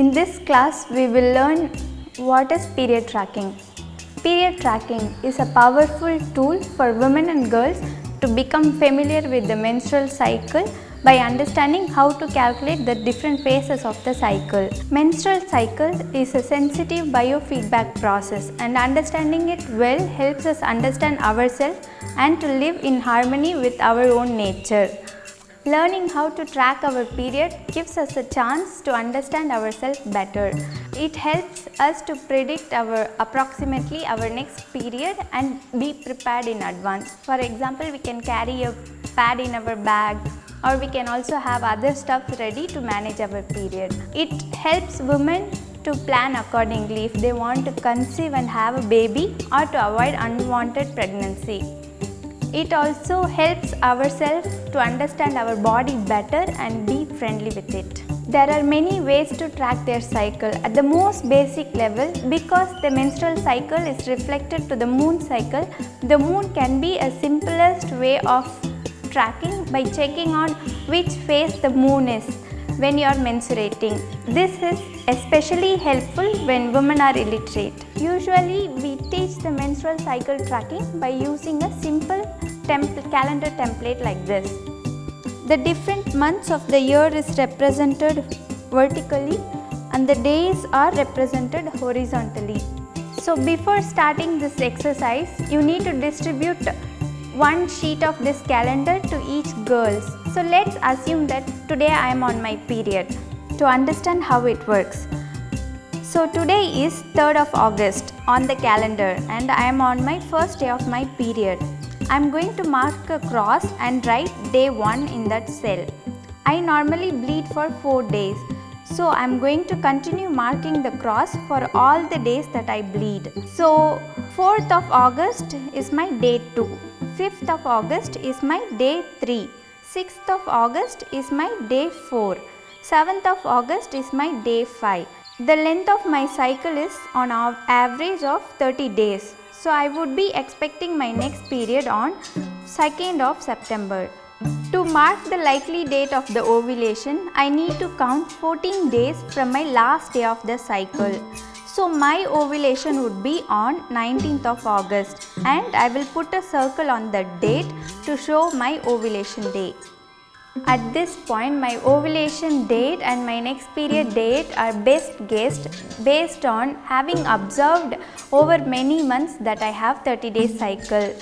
In this class, we will learn what is period tracking. Period tracking is a powerful tool for women and girls to become familiar with the menstrual cycle by understanding how to calculate the different phases of the cycle. Menstrual cycle is a sensitive biofeedback process, and understanding it well helps us understand ourselves and to live in harmony with our own nature. Learning how to track our period gives us a chance to understand ourselves better. It helps us to predict approximately our next period and be prepared in advance. For example, we can carry a pad in our bag, or we can also have other stuff ready to manage our period. It helps women to plan accordingly if they want to conceive and have a baby or to avoid unwanted pregnancy. It also helps ourselves to understand our body better and be friendly with it. There are many ways to track their cycle. At the most basic level, because the menstrual cycle is reflected to the moon cycle, the moon can be a simplest way of tracking by checking on which phase the moon is when you are menstruating. This is especially helpful when women are illiterate. Usually, we teach the menstrual cycle tracking by using a simple calendar template like this. The different months of the year is represented vertically and the days are represented horizontally. So before starting this exercise, you need to distribute one sheet of this calendar to each girl. So let's assume that today I am on my period. To understand how it works. So today is 3rd of August on the calendar and I am on my first day of my period. I am going to mark a cross and write day 1 in that cell. I normally bleed for 4 days. So I am going to continue marking the cross for all the days that I bleed. So 4th of August is my day 2. 5th of August is my day 3. 6th of August is my day 4. 7th of August is my day 5. The length of my cycle is on an average of 30 days. So I would be expecting my next period on 2nd of September. To mark the likely date of the ovulation, I need to count 14 days from my last day of the cycle. So my ovulation would be on 19th of August and I will put a circle on that date to show my ovulation day. At this point, my ovulation date and my next period date are best guessed based on having observed over many months that I have 30-day cycle.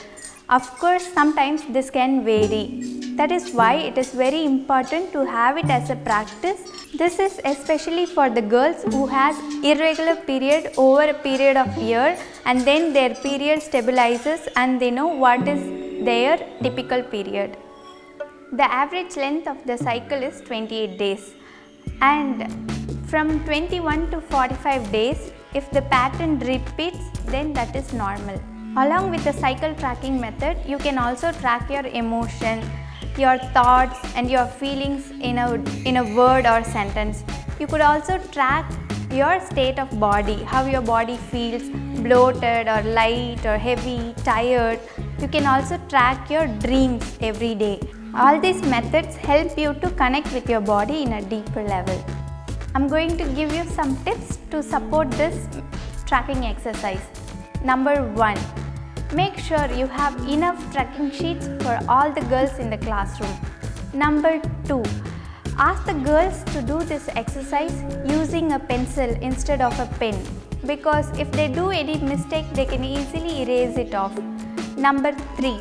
Of course, sometimes this can vary. That is why it is very important to have it as a practice. This is especially for the girls who has irregular period over a period of year and then their period stabilizes and they know what is their typical period. The average length of the cycle is 28 days and from 21 to 45 days, if the pattern repeats, then that is normal. Along with the cycle tracking method, you can also track your emotion, your thoughts and your feelings in a word or sentence. You could also track your state of body, how your body feels, bloated or light or heavy, tired. You can also track your dreams every day. All these methods help you to connect with your body in a deeper level. I'm going to give you some tips to support this tracking exercise. Number 1. Make sure you have enough tracking sheets for all the girls in the classroom. Number 2. Ask the girls to do this exercise using a pencil instead of a pen, because if they do any mistake, they can easily erase it off. Number 3.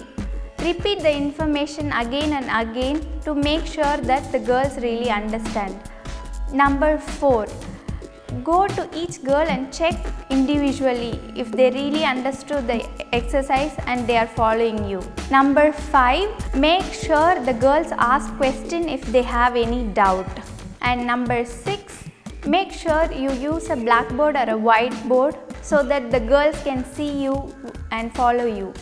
Repeat the information again and again to make sure that the girls really understand. Number 4. Go to each girl and check individually if they really understood the exercise and they are following you. Number 5. Make sure the girls ask questions if they have any doubt. And number 6. Make sure you use a blackboard or a whiteboard so that the girls can see you and follow you.